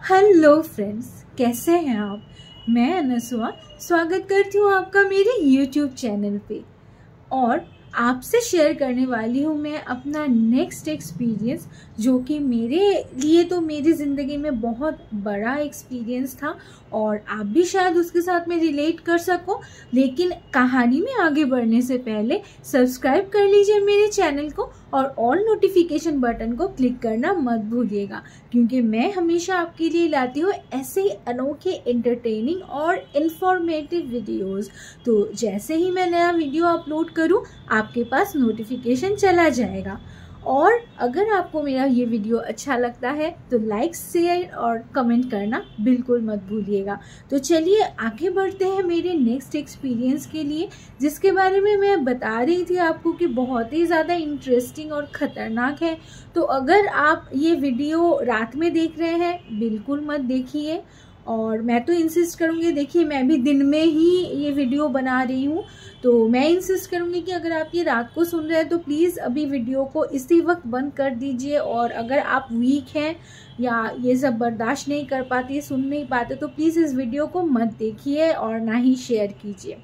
Hello friends, कैसे हैं आप। मैं अनसुआ स्वागत करती हूँ आपका मेरे यूट्यूब चैनल पे और आपसे शेयर करने वाली हूँ मैं अपना नेक्स्ट एक्सपीरियंस, जो कि मेरे लिए तो मेरी ज़िंदगी में बहुत बड़ा एक्सपीरियंस था और आप भी शायद उसके साथ में रिलेट कर सको। लेकिन कहानी में आगे बढ़ने से पहले सब्सक्राइब कर लीजिए मेरे चैनल को और ऑल नोटिफिकेशन बटन को क्लिक करना मत भूलिएगा, क्योंकि मैं हमेशा आपके लिए लाती हूँ ऐसे ही अनोखे एंटरटेनिंग और इन्फॉर्मेटिव वीडियोस। तो जैसे ही मैं नया वीडियो अपलोड करूँ आपके पास नोटिफिकेशन चला जाएगा। और अगर आपको मेरा ये वीडियो अच्छा लगता है तो लाइक, शेयर और कमेंट करना बिल्कुल मत भूलिएगा। तो चलिए आगे बढ़ते हैं मेरे नेक्स्ट एक्सपीरियंस के लिए, जिसके बारे में मैं बता रही थी आपको कि बहुत ही ज़्यादा इंटरेस्टिंग और ख़तरनाक है। तो अगर आप ये वीडियो रात में देख रहे हैं बिल्कुल मत देखिए, और मैं तो इंसिस्ट करूँगी, देखिए मैं भी दिन में ही ये वीडियो बना रही हूँ, तो मैं इंसिस्ट करूँगी कि अगर आप ये रात को सुन रहे हैं तो प्लीज़ अभी वीडियो को इसी वक्त बंद कर दीजिए। और अगर आप वीक हैं या ये सब बर्दाश्त नहीं कर पाते, सुन नहीं पाते, तो प्लीज़ इस वीडियो को मत देखिए और ना ही शेयर कीजिए।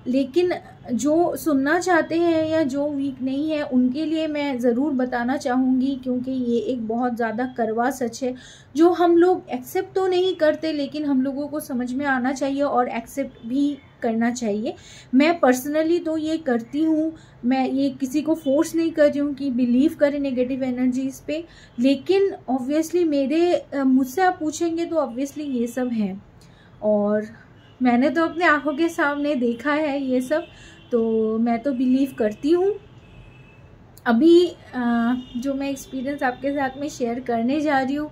लेकिन जो सुनना चाहते हैं या जो वीक नहीं है उनके लिए मैं ज़रूर बताना चाहूँगी, क्योंकि ये एक बहुत ज़्यादा कड़वा सच है जो हम लोग एक्सेप्ट तो नहीं करते, लेकिन हम लोगों को समझ में आना चाहिए और एक्सेप्ट भी करना चाहिए। मैं पर्सनली तो ये करती हूँ, मैं ये किसी को फोर्स नहीं कर रही हूँ कि बिलीव करें नेगेटिव एनर्जीज पे, लेकिन ऑब्वियसली मुझसे आप पूछेंगे तो ऑब्वियसली ये सब है और मैंने तो अपने आंखों के सामने देखा है ये सब, तो मैं तो बिलीव करती हूँ। अभी जो मैं एक्सपीरियंस आपके साथ में शेयर करने जा रही हूँ,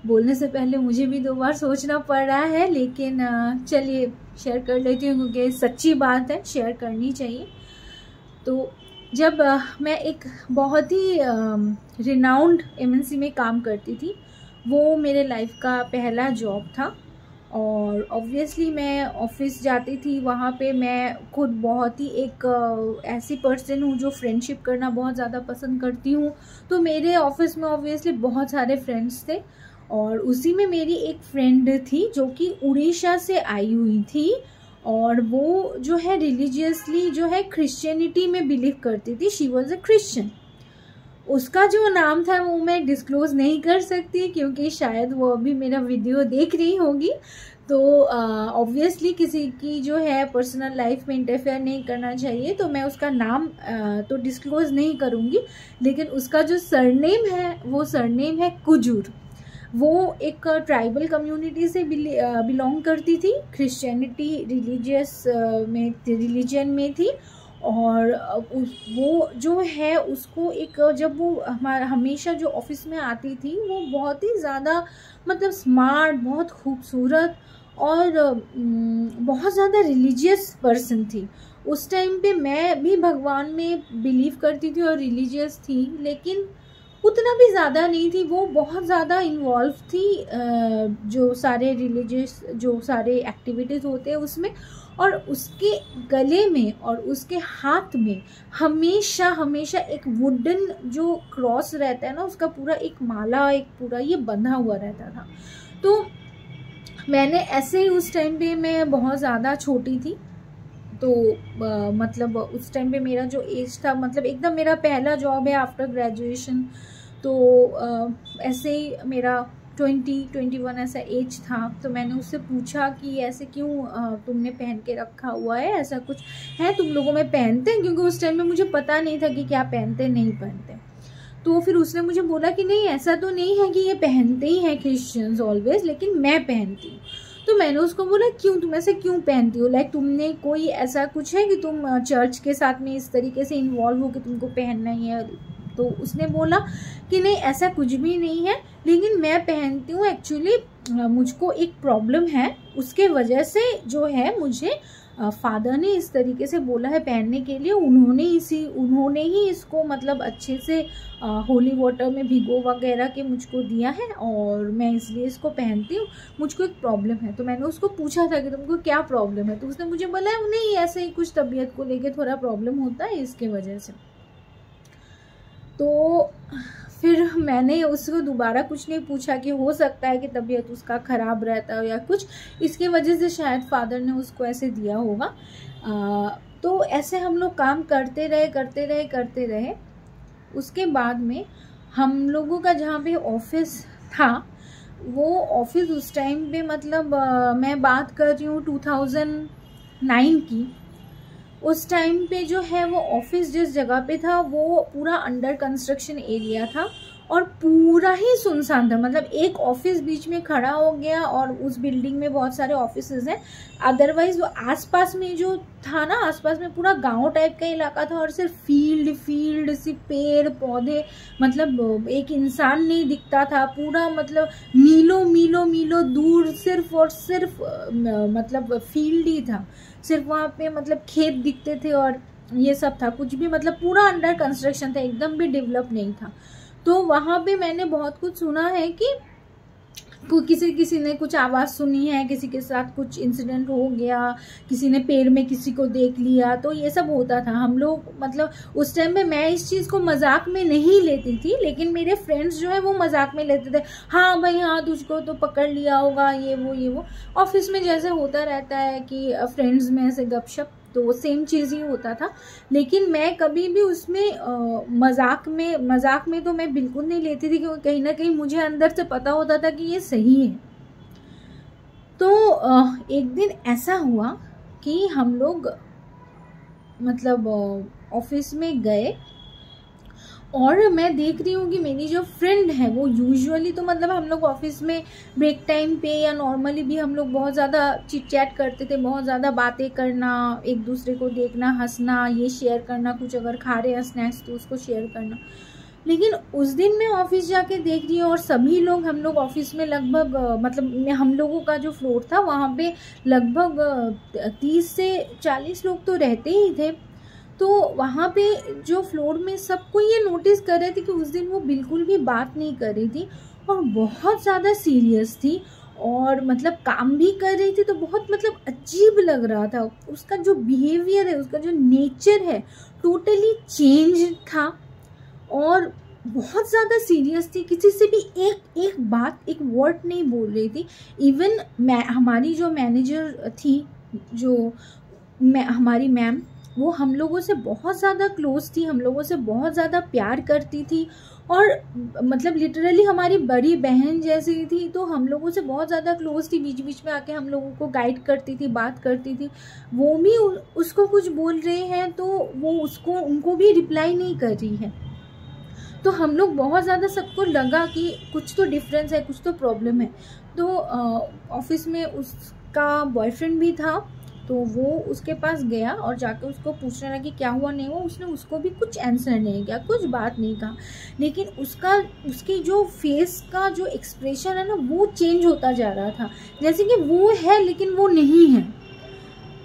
बोलने से पहले मुझे भी 2 बार सोचना पड़ रहा है, लेकिन चलिए शेयर कर लेती हूँ क्योंकि सच्ची बात है, शेयर करनी चाहिए। तो जब मैं एक बहुत ही रिनाउंड एमएनसी में काम करती थी, वो मेरे लाइफ का पहला जॉब था और ऑब्वियसली मैं ऑफिस जाती थी। वहाँ पे मैं खुद बहुत ही एक ऐसी पर्सन हूँ जो फ्रेंडशिप करना बहुत ज़्यादा पसंद करती हूँ, तो मेरे ऑफिस में ऑब्वियसली बहुत सारे फ्रेंड्स थे और उसी में मेरी एक फ्रेंड थी जो कि उड़ीसा से आई हुई थी और वो जो है रिलीजियसली जो है क्रिश्चियनिटी में बिलीव करती थी। She was a Christian. उसका जो नाम था वो मैं डिस्क्लोज नहीं कर सकती क्योंकि शायद वो अभी मेरा वीडियो देख रही होगी, तो ऑब्वियसली किसी की जो है पर्सनल लाइफ में इंटरफेयर नहीं करना चाहिए, तो मैं उसका नाम तो डिस्क्लोज नहीं करूँगी। लेकिन उसका जो सरनेम है वो सरनेम है कुजूर। वो एक ट्राइबल कम्युनिटी से बिलोंग करती थी, क्रिश्चियनिटी रिलीजन में थी और वो जो है उसको एक जब वो हमेशा जो ऑफिस में आती थी वो बहुत ही ज़्यादा मतलब स्मार्ट, बहुत खूबसूरत और बहुत ज़्यादा रिलीजियस पर्सन थी। उस टाइम पे मैं भी भगवान में बिलीव करती थी और रिलीजियस थी, लेकिन उतना भी ज़्यादा नहीं थी। वो बहुत ज़्यादा इन्वॉल्व थी जो सारे रिलीजियस जो सारे एक्टिविटीज़ होते हैं उसमें, और उसके गले में और उसके हाथ में हमेशा हमेशा एक वुडन जो क्रॉस रहता है ना, उसका पूरा एक माला, एक पूरा ये बंधा हुआ रहता था। तो मैंने ऐसे ही उस टाइम पे मैं बहुत ज़्यादा छोटी थी, तो मतलब उस टाइम पे मेरा जो एज था, मतलब एकदम मेरा पहला जॉब है आफ्टर ग्रेजुएशन, तो ऐसे ही मेरा 20-21 ऐसा एज था। तो मैंने उससे पूछा कि ऐसे क्यों तुमने पहन के रखा हुआ है, ऐसा कुछ है तुम लोगों में पहनते हैं, क्योंकि उस टाइम में मुझे पता नहीं था कि क्या पहनते नहीं पहनते। तो फिर उसने मुझे बोला कि नहीं ऐसा तो नहीं है कि ये पहनते ही हैं क्रिश्चियंस ऑलवेज, लेकिन मैं पहनती हूँ। तो मैंने उसको बोला क्यों, तुम ऐसे क्यों पहनती हो, लाइक तुमने कोई ऐसा कुछ है कि तुम चर्च के साथ में इस तरीके से इन्वॉल्व हो कि तुमको पहनना ही है। तो उसने बोला कि नहीं ऐसा कुछ भी नहीं है, लेकिन मैं पहनती हूँ, एक्चुअली मुझको एक प्रॉब्लम है, उसके वजह से जो है मुझे फादर ने इस तरीके से बोला है पहनने के लिए। उन्होंने ही इसको मतलब अच्छे से होली वाटर में भिगो वगैरह के मुझको दिया है और मैं इसलिए इसको पहनती हूँ, मुझको एक प्रॉब्लम है। तो मैंने उसको पूछा था कि तुमको क्या प्रॉब्लम है, तो उसने मुझे बोला नहीं ऐसे ही कुछ तबीयत को लेके थोड़ा प्रॉब्लम होता है इसके वजह से। तो फिर मैंने उसको दोबारा कुछ नहीं पूछा कि हो सकता है कि तबीयत उसका ख़राब रहता हो या कुछ, इसके वजह से शायद फादर ने उसको ऐसे दिया होगा। तो ऐसे हम लोग काम करते रहे। उसके बाद में हम लोगों का जहाँ पे ऑफिस था, वो ऑफिस उस टाइम पे मतलब मैं बात कर रही हूँ 2009 की। उस टाइम पे जो है वो ऑफिस जिस जगह पे था वो पूरा अंडर कंस्ट्रक्शन एरिया था और पूरा ही सुनसान था। मतलब एक ऑफिस बीच में खड़ा हो गया और उस बिल्डिंग में बहुत सारे ऑफिसेज हैं, अदरवाइज वो आसपास में जो था ना, आसपास में पूरा गांव टाइप का इलाका था और सिर्फ फील्ड सी पेड़ पौधे, मतलब एक इंसान नहीं दिखता था। पूरा मतलब मीलों दूर सिर्फ और सिर्फ मतलब फील्ड ही था, सिर्फ वहाँ पे मतलब खेत दिखते थे और ये सब था, कुछ भी मतलब पूरा अंडर कंस्ट्रक्शन था, एकदम भी डेवलप नहीं था। तो वहाँ पे मैंने बहुत कुछ सुना है कि किसी ने कुछ आवाज़ सुनी है, किसी के साथ कुछ इंसिडेंट हो गया, किसी ने पेड़ में किसी को देख लिया, तो ये सब होता था। हम लोग मतलब उस टाइम पे मैं इस चीज़ को मजाक में नहीं लेती थी, लेकिन मेरे फ्रेंड्स जो है वो मजाक में लेते थे। हाँ भाई हाँ, तुझको तो पकड़ लिया होगा, ये वो ऑफिस में जैसे होता रहता है कि फ्रेंड्स में ऐसे गपशप, तो सेम चीज़ ही होता था। लेकिन मैं कभी भी उसमें मजाक में तो मैं बिल्कुल नहीं लेती थी, क्योंकि कहीं ना कहीं मुझे अंदर से पता होता था कि ये सही है। तो एक दिन ऐसा हुआ कि हम लोग मतलब ऑफिस में गए और मैं देख रही हूँ कि मेरी जो फ्रेंड है वो यूजुअली तो मतलब हम लोग ऑफिस में ब्रेक टाइम पे या नॉर्मली भी हम लोग बहुत ज़्यादा चिट चैट करते थे, बहुत ज़्यादा बातें करना, एक दूसरे को देखना, हंसना, ये शेयर करना, कुछ अगर खा रहे हैं स्नैक्स तो उसको शेयर करना। लेकिन उस दिन मैं ऑफिस जाके देख रही हूँ और सभी लोग, हम लोग ऑफिस में लगभग मतलब हम लोगों का जो फ्लोर था वहाँ पे लगभग 30 से 40 लोग तो रहते ही थे। तो वहाँ पे जो फ्लोर में सबको ये नोटिस कर रहे थे कि उस दिन वो बिल्कुल भी बात नहीं कर रही थी और बहुत ज़्यादा सीरियस थी और मतलब काम भी कर रही थी, तो बहुत मतलब अजीब लग रहा था। उसका जो बिहेवियर है, उसका जो नेचर है टोटली चेंज था और बहुत ज़्यादा सीरियस थी, किसी से भी एक बात, एक वर्ड नहीं बोल रही थी। इवन हमारी जो मैनेजर थी, हमारी मैम, वो हम लोगों से बहुत ज़्यादा क्लोज थी, हम लोगों से बहुत ज़्यादा प्यार करती थी और मतलब लिटरली हमारी बड़ी बहन जैसी थी। तो हम लोगों से बहुत ज़्यादा क्लोज थी, बीच बीच में आके हम लोगों को गाइड करती थी, बात करती थी। वो भी उसको कुछ बोल रहे हैं तो वो उनको भी रिप्लाई नहीं कर रही है। तो हम लोग बहुत ज़्यादा, सबको लगा कि कुछ तो डिफरेंस है, कुछ तो प्रॉब्लम है। तो ऑफिस में उसका बॉयफ्रेंड भी था, तो वो उसके पास गया और जाके उसको पूछने लगा कि क्या हुआ नहीं हुआ। उसने उसको भी कुछ आंसर नहीं किया, कुछ बात नहीं कहा, लेकिन उसकी जो फेस का जो एक्सप्रेशन है ना वो चेंज होता जा रहा था, जैसे कि वो है लेकिन वो नहीं है।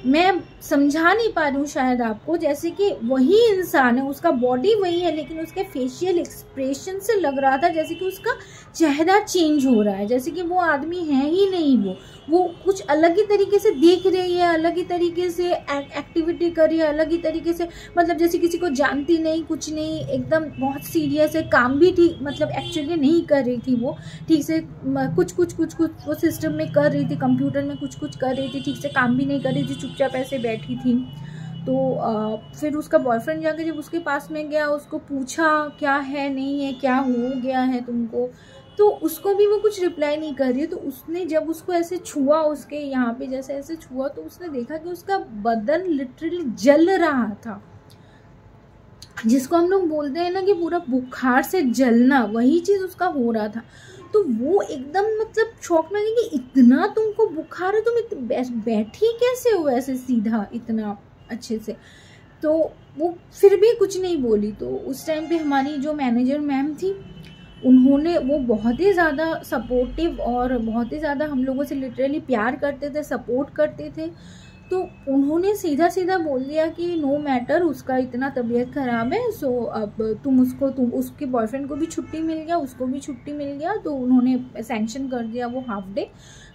मैं समझा नहीं पा रही हूँ शायद आपको, जैसे कि वही इंसान है, उसका बॉडी वही है, लेकिन उसके फेशियल एक्सप्रेशन से लग रहा था जैसे कि उसका चेहरा चेंज हो रहा है, जैसे कि वो आदमी है ही नहीं। वो कुछ अलग ही तरीके से देख रही है, अलग ही तरीके से एक्टिविटी कर रही है, अलग ही तरीके से, मतलब जैसे किसी को जानती नहीं, कुछ नहीं, एकदम बहुत सीरियस है। काम भी ठीक मतलब एक्चुअली नहीं कर रही थी वो ठीक से, कुछ वो सिस्टम में कर रही थी, कंप्यूटर में कुछ कर रही थी, ठीक से काम भी नहीं कर रही थी, चुपचाप ऐसे बैठी थी। तो फिर उसका बॉयफ्रेंड जाके जब उसके पास में गया, उसको पूछा क्या है, नहीं है, क्या हो गया है तुमको, तो उसको भी वो कुछ रिप्लाई नहीं कर रही है। तो उसने जब उसको ऐसे छुआ, उसके यहाँ पे जैसे ऐसे छुआ, तो उसने देखा कि उसका बदन लिटरली जल रहा था, जिसको हम लोग बोलते हैं ना कि पूरा बुखार से जलना, वही चीज़ उसका हो रहा था। तो वो एकदम मतलब शॉक में गई कि इतना तुमको बुखार है, तुम बैठी कैसे हो ऐसे सीधा इतना अच्छे से। तो वो फिर भी कुछ नहीं बोली। तो उस टाइम पे हमारी जो मैनेजर मैम थी, वो बहुत ही ज़्यादा सपोर्टिव और बहुत ही ज़्यादा हम लोगों से लिटरली प्यार करते थे, सपोर्ट करते थे। तो उन्होंने सीधा बोल दिया कि नो मैटर, उसका इतना तबीयत ख़राब है, सो अब उसके बॉयफ्रेंड को भी छुट्टी मिल गया, उसको भी छुट्टी मिल गया। तो उन्होंने सैंक्शन कर दिया वो हाफ डे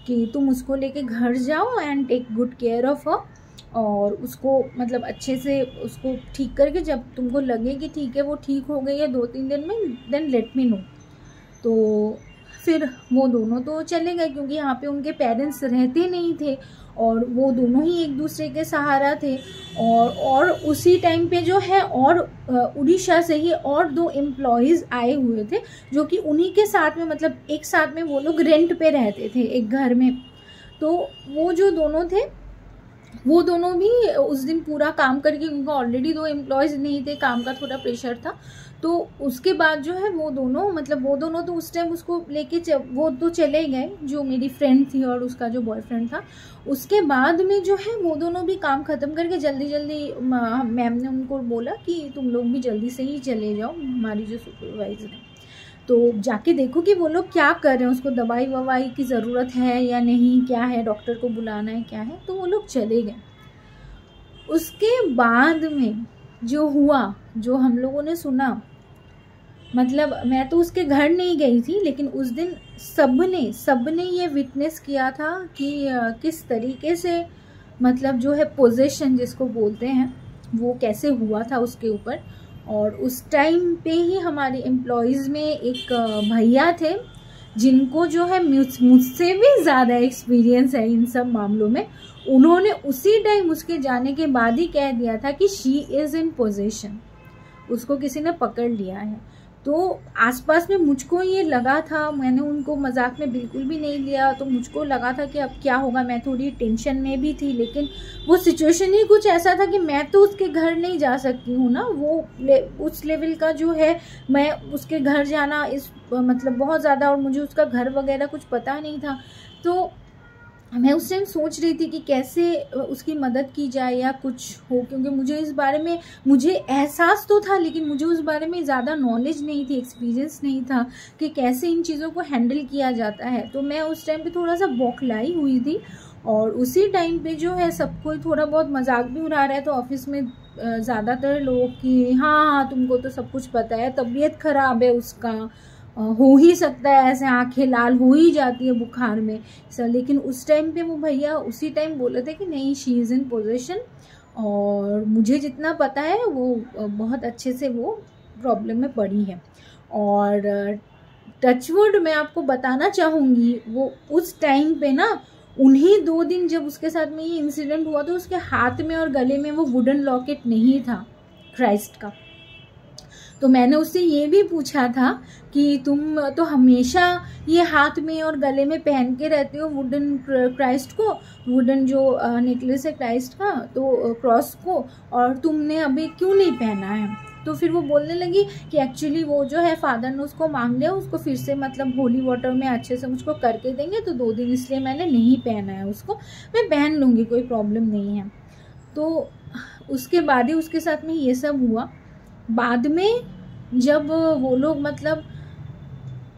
कि तुम उसको लेके घर जाओ and take good care of her. और उसको मतलब अच्छे से उसको ठीक करके जब तुमको लगे कि ठीक है वो ठीक हो गई है 2-3 दिन में, देन लेट मी नो। तो फिर वो दोनों तो चले गए क्योंकि यहाँ पे उनके पेरेंट्स रहते नहीं थे और वो दोनों ही एक दूसरे के सहारा थे। और उसी टाइम पे जो है और उड़ीसा से ही और 2 एम्प्लॉयज़ आए हुए थे जो कि उन्हीं के साथ में मतलब एक साथ में वो लोग रेंट पे रहते थे एक घर में। तो वो जो दोनों थे वो दोनों भी उस दिन पूरा काम करके, उनका ऑलरेडी 2 एम्प्लॉयज़ नहीं थे, काम का थोड़ा प्रेशर था। तो उसके बाद जो है वो दोनों तो उस टाइम उसको लेके वो तो चले गए, जो मेरी फ्रेंड थी और उसका जो बॉयफ्रेंड था। उसके बाद में जो है वो दोनों भी काम ख़त्म करके जल्दी मैम ने उनको बोला कि तुम लोग भी जल्दी से ही चले जाओ, हमारी जो सुपरवाइजर है तो जाके देखो कि वो लोग क्या कर रहे हैं, उसको दवाई ववाई की ज़रूरत है या नहीं, क्या है, डॉक्टर को बुलाना है, क्या है। तो वो लोग चले गए। उसके बाद में जो हुआ, जो हम लोगों ने सुना, मतलब मैं तो उसके घर नहीं गई थी, लेकिन उस दिन सबने ये विटनेस किया था कि किस तरीके से मतलब जो है पोजेशन जिसको बोलते हैं वो कैसे हुआ था उसके ऊपर। और उस टाइम पे ही हमारे एम्प्लॉयज़ में एक भैया थे जिनको जो है मुझसे भी ज़्यादा एक्सपीरियंस है इन सब मामलों में। उन्होंने उसी टाइम उसके जाने के बाद ही कह दिया था कि शी इज़ इन पोजेशन, उसको किसी ने पकड़ लिया है। तो आसपास में मुझको ये लगा था, मैंने उनको मजाक में बिल्कुल भी नहीं लिया, तो मुझको लगा था कि अब क्या होगा। मैं थोड़ी टेंशन में भी थी, लेकिन वो सिचुएशन ही कुछ ऐसा था कि मैं तो उसके घर नहीं जा सकती हूँ ना, वो उस लेवल का जो है, मैं उसके घर जाना इस मतलब बहुत ज़्यादा, और मुझे उसका घर वगैरह कुछ पता नहीं था। तो मैं उस टाइम सोच रही थी कि कैसे उसकी मदद की जाए या कुछ हो, क्योंकि मुझे इस बारे में मुझे एहसास तो था, लेकिन मुझे उस बारे में ज़्यादा नॉलेज नहीं थी, एक्सपीरियंस नहीं था कि कैसे इन चीज़ों को हैंडल किया जाता है। तो मैं उस टाइम पे थोड़ा सा बौखलाई हुई थी। और उसी टाइम पे जो है सबको थोड़ा बहुत मजाक भी उड़ा रहा है। तो ऑफिस में ज़्यादातर लोग कि हाँ तुमको तो सब कुछ पता है, तबीयत ख़राब है उसका, हो ही सकता है ऐसे, आंखें लाल हो ही जाती है बुखार में सर। लेकिन उस टाइम पे वो भैया उसी टाइम बोले थे कि नहीं, शी इज़ इन पोजीशन। और मुझे जितना पता है वो बहुत अच्छे से वो प्रॉब्लम में पड़ी है। और टचवुड मैं आपको बताना चाहूँगी, वो उस टाइम पे ना उन्हीं 2 दिन जब उसके साथ में ये इंसिडेंट हुआ तो उसके हाथ में और गले में वो वुडन लॉकेट नहीं था क्राइस्ट का। तो मैंने उससे ये भी पूछा था कि तुम तो हमेशा ये हाथ में और गले में पहन के रहते हो वुडन क्राइस्ट को, वुडन जो नेकलेस है क्राइस्ट का, तो क्रॉस को, और तुमने अभी क्यों नहीं पहना है। तो फिर वो बोलने लगी कि एक्चुअली वो जो है फादर ने उसको मांग लिया, उसको फिर से मतलब होली वाटर में अच्छे से मुझको करके देंगे, तो 2 दिन इसलिए मैंने नहीं पहना है उसको, मैं पहन लूँगी, कोई प्रॉब्लम नहीं है। तो उसके बाद ही उसके साथ में ये सब हुआ। बाद में जब वो लोग मतलब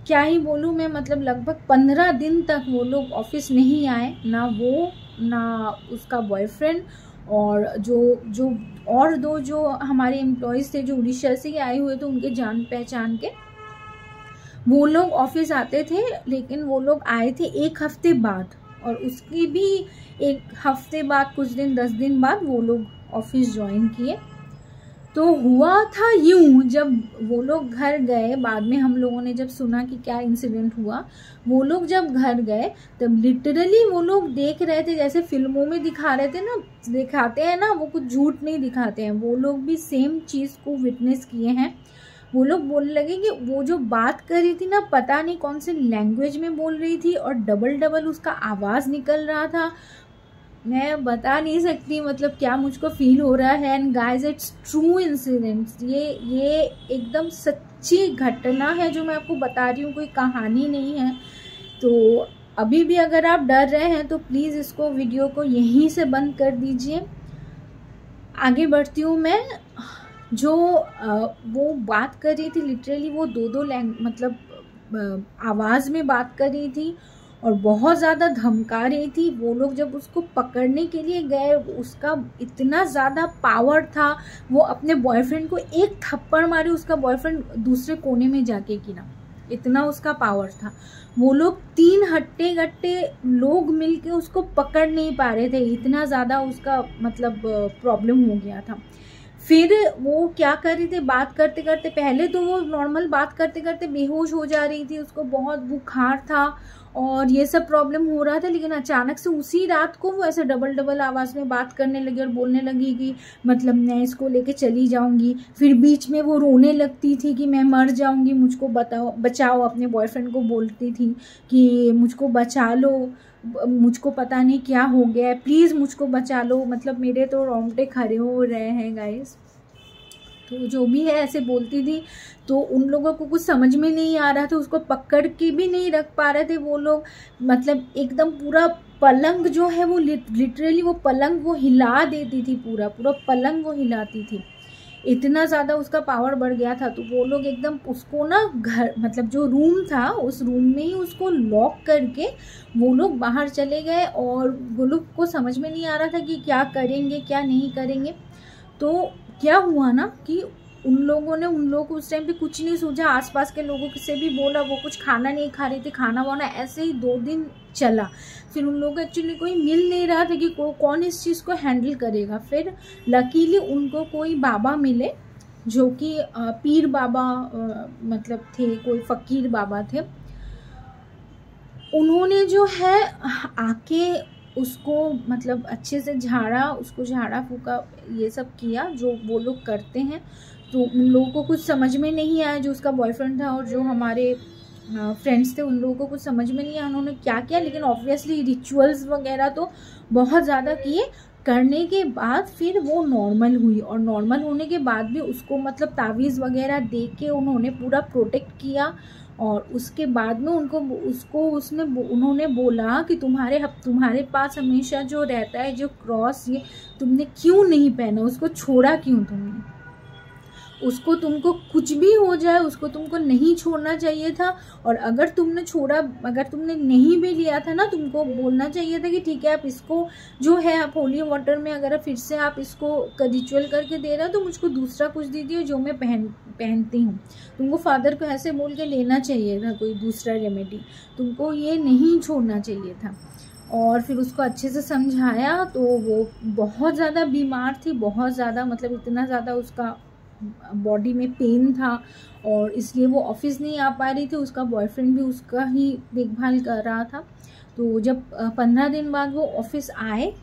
क्या ही बोलूँ मैं, मतलब लगभग 15 दिन तक वो लोग ऑफिस नहीं आए, ना वो ना उसका बॉयफ्रेंड, और जो और 2 जो हमारे एम्प्लॉयज़ थे जो उड़ीसा से आए हुए थे, उनके जान पहचान के, वो लोग ऑफिस आते थे। लेकिन वो लोग आए थे 1 हफ्ते बाद, और उसकी भी 1 हफ्ते बाद, कुछ दिन 10 दिन बाद वो लोग ऑफिस ज्वाइन किए। तो हुआ था यूं, जब वो लोग घर गए, बाद में हम लोगों ने जब सुना कि क्या इंसिडेंट हुआ, वो लोग जब घर गए तब लिटरली वो लोग देख रहे थे जैसे फिल्मों में दिखा रहे थे ना, दिखाते हैं ना, वो कुछ झूठ नहीं दिखाते हैं, वो लोग भी सेम चीज़ को विटनेस किए हैं। वो लोग बोलने लगे कि वो जो बात कर रही थी ना, पता नहीं कौन से लैंग्वेज में बोल रही थी, और डबल उसका आवाज़ निकल रहा था। मैं बता नहीं सकती मतलब क्या मुझको फील हो रहा है। And guys, it's true incidents, ये एकदम सच्ची घटना है जो मैं आपको बता रही हूँ, कोई कहानी नहीं है। तो अभी भी अगर आप डर रहे हैं तो प्लीज़ इसको, वीडियो को यहीं से बंद कर दीजिए। आगे बढ़ती हूँ मैं। जो वो बात कर रही थी, लिटरली वो 2 मतलब आवाज़ में बात कर रही थी और बहुत ज़्यादा धमका रही थी। वो लोग जब उसको पकड़ने के लिए गए, उसका इतना ज़्यादा पावर था, वो अपने बॉयफ्रेंड को 1 थप्पड़ मारी, उसका बॉयफ्रेंड दूसरे कोने में जाके गिरा। इतना उसका पावर था। वो लोग 3 हट्टे गट्टे लोग मिलके उसको पकड़ नहीं पा रहे थे, इतना ज़्यादा उसका मतलब प्रॉब्लम हो गया था। फिर वो क्या कर रही थी, बात करते करते, पहले तो वो नॉर्मल बात करते करते बेहोश हो जा रही थी, उसको बहुत बुखार था और ये सब प्रॉब्लम हो रहा था, लेकिन अचानक से उसी रात को वो ऐसे डबल डबल आवाज़ में बात करने लगी और बोलने लगी कि मतलब मैं इसको लेके चली जाऊंगी। फिर बीच में वो रोने लगती थी कि मैं मर जाऊंगी, मुझको बचाओ, अपने बॉयफ्रेंड को बोलती थी कि मुझको बचा लो, मुझको पता नहीं क्या हो गया है, प्लीज़ मुझको बचा लो। मतलब मेरे तो रोंगटे खड़े हो रहे हैं गाइस। तो जो भी है ऐसे बोलती थी, तो उन लोगों को कुछ समझ में नहीं आ रहा था, उसको पकड़ के भी नहीं रख पा रहे थे वो लोग। मतलब एकदम पूरा पलंग जो है वो लिटरली वो पलंग वो हिला देती थी, पूरा पूरा पलंग वो हिलाती थी, इतना ज़्यादा उसका पावर बढ़ गया था। तो वो लोग एकदम उसको ना घर, मतलब जो रूम था उस रूम में ही उसको लॉक करके वो लोग बाहर चले गए और वो लोग को समझ में नहीं आ रहा था कि क्या करेंगे क्या नहीं करेंगे। तो क्या हुआ ना कि उन लोगों को उस टाइम पे कुछ नहीं सूझा, आसपास के लोगों से भी बोला, वो कुछ खाना नहीं खा रही थी, खाना वाना ऐसे ही 2 दिन चला। फिर उन लोगों को एक्चुअली कोई मिल नहीं रहा था कि कौन इस चीज़ को हैंडल करेगा। फिर लकीली उनको कोई बाबा मिले जो कि पीर बाबा मतलब थे, कोई फ़कीर बाबा थे। उन्होंने जो है आके उसको मतलब अच्छे से झाड़ा, उसको झाड़ा फूका, ये सब किया जो वो लोग करते हैं। तो उन लोगों को कुछ समझ में नहीं आया, जो उसका बॉयफ्रेंड था और जो हमारे फ्रेंड्स थे उन लोगों को कुछ समझ में नहीं आया उन्होंने क्या किया। लेकिन ऑब्वियसली रिचुअल्स वगैरह तो बहुत ज़्यादा किए, करने के बाद फिर वो नॉर्मल हुई। और नॉर्मल होने के बाद भी उसको मतलब तावीज़ वगैरह दे के उन्होंने पूरा प्रोटेक्ट किया। और उसके बाद में उन्होंने बोला कि तुम्हारे पास हमेशा जो रहता है जो क्रॉस, ये तुमने क्यों नहीं पहना, उसको छोड़ा क्यों तुमने, उसको तुमको कुछ भी हो जाए उसको तुमको नहीं छोड़ना चाहिए था। और अगर तुमने नहीं भी लिया था ना, तुमको बोलना चाहिए था कि ठीक है आप इसको जो है आप होली वाटर में अगर फिर से आप इसको रिचुअल करके दे रहे हो तो मुझको दूसरा कुछ दीजिए जो मैं पहनती हूँ। तुमको फादर को ऐसे बोल के लेना चाहिए था कोई दूसरा रेमेडी, तुमको ये नहीं छोड़ना चाहिए था। और फिर उसको अच्छे से समझाया। तो वो बहुत ज़्यादा बीमार थी, बहुत ज़्यादा, मतलब इतना ज़्यादा उसका बॉडी में पेन था और इसलिए वो ऑफिस नहीं आ पा रही थी। उसका बॉयफ्रेंड भी उसका ही देखभाल कर रहा था। तो जब 15 दिन बाद वो ऑफिस आए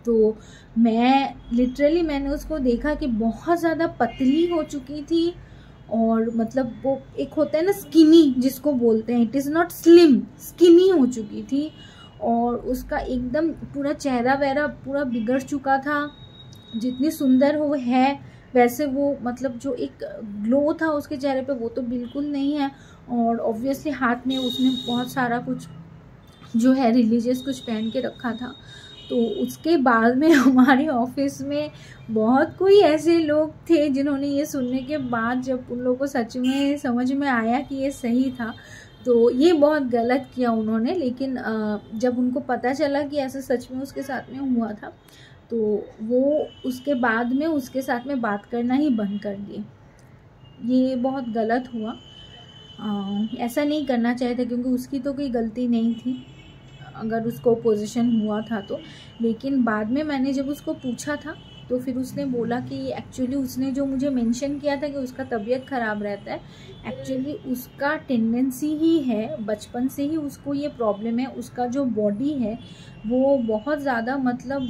तो मैंने उसको देखा कि बहुत ज़्यादा पतली हो चुकी थी। और मतलब वो एक होता है ना स्किनी जिसको बोलते हैं, it is not slim, skinny हो चुकी थी। और उसका एकदम पूरा चेहरा वगैरह पूरा बिगड़ चुका था। जितनी सुंदर वो है वैसे वो मतलब जो एक ग्लो था उसके चेहरे पे वो तो बिल्कुल नहीं है। और ऑब्वियसली हाथ में उसने बहुत सारा कुछ जो है रिलीजियस कुछ पहन के रखा था। तो उसके बाद में हमारे ऑफिस में बहुत कोई ऐसे लोग थे जिन्होंने ये सुनने के बाद, जब उन लोगों को सच में समझ में आया कि ये सही था, तो ये बहुत गलत किया उन्होंने। लेकिन जब उनको पता चला कि ऐसा सच में उसके साथ में हुआ था तो वो उसके बाद में उसके साथ में बात करना ही बंद कर दिए। ये बहुत गलत हुआ, ऐसा नहीं करना चाहिए था क्योंकि उसकी तो कोई गलती नहीं थी अगर उसको पोजीशन हुआ था तो। लेकिन बाद में मैंने जब उसको पूछा था तो फिर उसने बोला कि एक्चुअली उसने जो मुझे मेंशन किया था कि उसका तबीयत ख़राब रहता है, एक्चुअली उसका टेंडेंसी ही है, बचपन से ही उसको ये प्रॉब्लम है। उसका जो बॉडी है वो बहुत ज़्यादा मतलब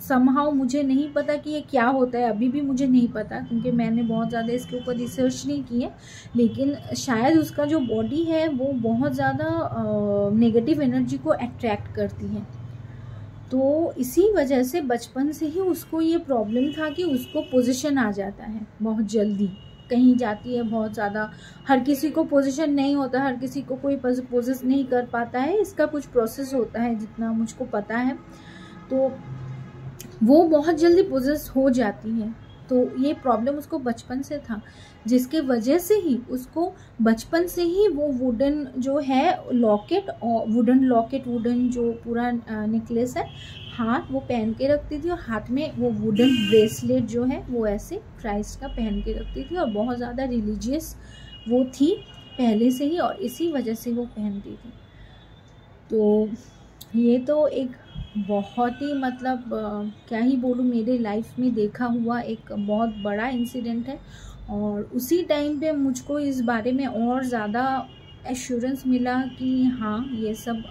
समहाउ, मुझे नहीं पता कि ये क्या होता है, अभी भी मुझे नहीं पता क्योंकि मैंने बहुत ज़्यादा इसके ऊपर रिसर्च नहीं की है। लेकिन शायद उसका जो बॉडी है वो बहुत ज़्यादा नेगेटिव एनर्जी को अट्रैक्ट करती है। तो इसी वजह से बचपन से ही उसको ये प्रॉब्लम था कि उसको पोजीशन आ जाता है बहुत जल्दी, कहीं जाती है बहुत ज़्यादा। हर किसी को पोजीशन नहीं होता, हर किसी को कोई पोजेस नहीं कर पाता है, इसका कुछ प्रोसेस होता है जितना मुझको पता है। तो वो बहुत जल्दी पोजेस हो जाती है। तो ये प्रॉब्लम उसको बचपन से था, जिसके वजह से ही उसको बचपन से ही वो वुडन जो है लॉकेट, और वुडन जो पूरा नेकलेस है हाथ वो पहन के रखती थी। और हाथ में वो वुडन ब्रेसलेट जो है वो ऐसे क्राइस्ट का पहन के रखती थी और बहुत ज़्यादा रिलीजियस वो थी। पहले से ही, और इसी वजह से वो पहनती थी। तो ये तो एक बहुत ही मतलब क्या ही बोलूँ, मेरे लाइफ में देखा हुआ एक बहुत बड़ा इंसिडेंट है। और उसी टाइम पे मुझको इस बारे में और ज़्यादा एश्योरेंस मिला कि हाँ ये सब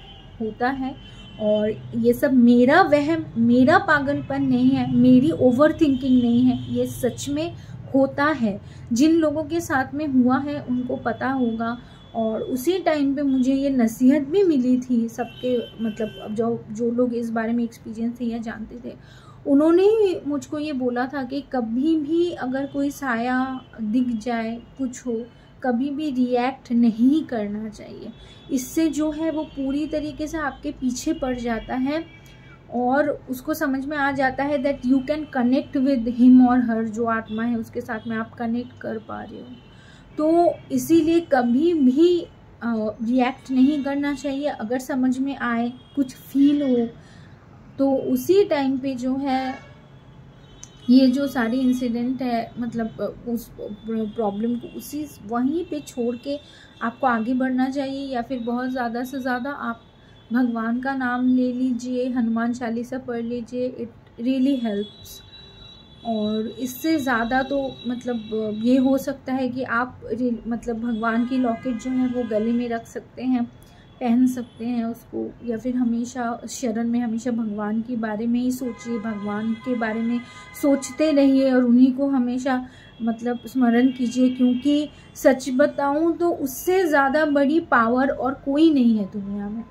होता है, और ये सब मेरा वहम, मेरा पागलपन नहीं है, मेरी ओवर थिंकिंग नहीं है, ये सच में होता है। जिन लोगों के साथ में हुआ है उनको पता होगा। और उसी टाइम पे मुझे ये नसीहत भी मिली थी सबके, मतलब जो लोग इस बारे में एक्सपीरियंस थे या जानते थे, उन्होंने ही मुझको ये बोला था कि कभी भी अगर कोई साया दिख जाए, कुछ हो, कभी भी रिएक्ट नहीं करना चाहिए। इससे जो है वो पूरी तरीके से आपके पीछे पड़ जाता है, और उसको समझ में आ जाता है that you can connect with him और हर, जो आत्मा है उसके साथ में आप कनेक्ट कर पा रहे हो। तो इसीलिए कभी भी रिएक्ट नहीं करना चाहिए। अगर समझ में आए, कुछ फील हो, तो उसी टाइम पे जो है ये जो सारी इंसिडेंट है, मतलब उस प्रॉब्लम को उसी वहीं पे छोड़ के आपको आगे बढ़ना चाहिए। या फिर बहुत ज़्यादा से ज़्यादा आप भगवान का नाम ले लीजिए, हनुमान चालीसा पढ़ लीजिए, इट रियली हेल्प्स। और इससे ज़्यादा तो मतलब ये हो सकता है कि आप मतलब भगवान की लॉकेट जो है वो गले में रख सकते हैं, पहन सकते हैं उसको, या फिर हमेशा शरण में हमेशा भगवान के बारे में ही सोचिए, भगवान के बारे में सोचते रहिए और उन्हीं को हमेशा मतलब स्मरण कीजिए। क्योंकि सच बताऊं तो उससे ज़्यादा बड़ी पावर और कोई नहीं है दुनिया में।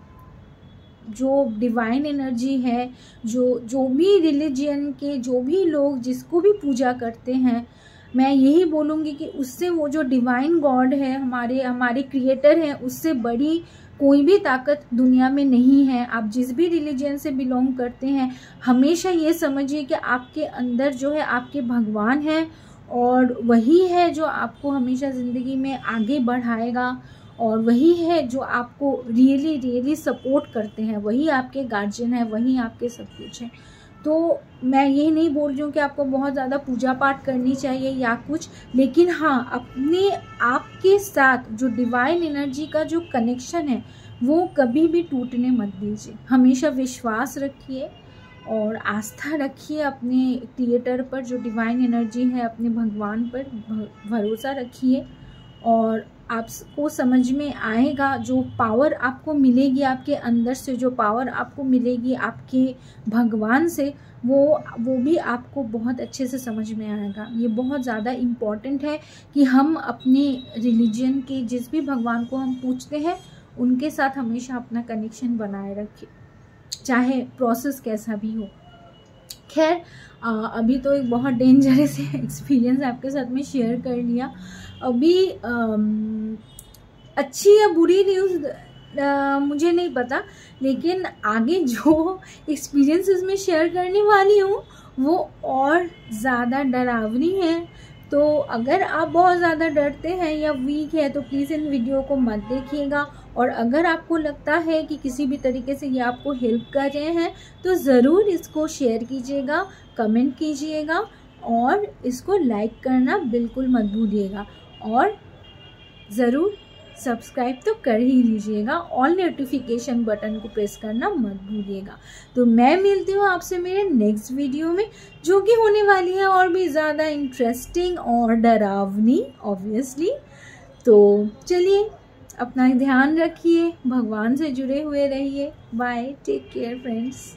जो डिवाइन एनर्जी है, जो भी रिलीजियन के जो भी लोग जिसको भी पूजा करते हैं, मैं यही बोलूँगी कि उससे वो जो डिवाइन गॉड है, हमारे क्रिएटर हैं, उससे बड़ी कोई भी ताकत दुनिया में नहीं है। आप जिस भी रिलीजन से बिलोंग करते हैं, हमेशा ये समझिए कि आपके अंदर जो है आपके भगवान है, और वही है जो आपको हमेशा ज़िंदगी में आगे बढ़ाएगा, और वही है जो आपको रियली सपोर्ट करते हैं, वही आपके गार्जियन है, वही आपके सब कुछ है। तो मैं ये नहीं बोल रही हूँ कि आपको बहुत ज़्यादा पूजा पाठ करनी चाहिए या कुछ, लेकिन हाँ, अपने आप के साथ जो डिवाइन एनर्जी का जो कनेक्शन है वो कभी भी टूटने मत दीजिए। हमेशा विश्वास रखिए और आस्था रखिए अपने क्रिएटर पर, जो डिवाइन एनर्जी है, अपने भगवान पर भरोसा रखिए, और आपको समझ में आएगा। जो पावर आपको मिलेगी आपके अंदर से, जो पावर आपको मिलेगी आपके भगवान से, वो भी आपको बहुत अच्छे से समझ में आएगा। ये बहुत ज़्यादा इम्पॉर्टेंट है कि हम अपने रिलीजन के जिस भी भगवान को हम पूजते हैं उनके साथ हमेशा अपना कनेक्शन बनाए रखें, चाहे प्रोसेस कैसा भी हो। खैर, अभी तो एक बहुत डेंजरस एक्सपीरियंस आपके साथ में शेयर कर लिया। अभी अच्छी या बुरी न्यूज़ मुझे नहीं पता, लेकिन आगे जो एक्सपीरियंसेस में शेयर करने वाली हूँ वो और ज़्यादा डरावनी है। तो अगर आप बहुत ज़्यादा डरते हैं या वीक है तो प्लीज़ इन वीडियो को मत देखिएगा। और अगर आपको लगता है कि किसी भी तरीके से ये आपको हेल्प कर रहे हैं तो ज़रूर इसको शेयर कीजिएगा, कमेंट कीजिएगा, और इसको लाइक करना बिल्कुल मत भूलिएगा, और ज़रूर सब्सक्राइब तो कर ही लीजिएगा। ऑल नोटिफिकेशन बटन को प्रेस करना मत भूलिएगा। तो मैं मिलती हूँ आपसे मेरे नेक्स्ट वीडियो में, जो कि होने वाली है और भी ज़्यादा इंटरेस्टिंग और डरावनी ऑब्वियसली। तो चलिए, अपना ध्यान रखिए, भगवान से जुड़े हुए रहिए। Bye, take care friends.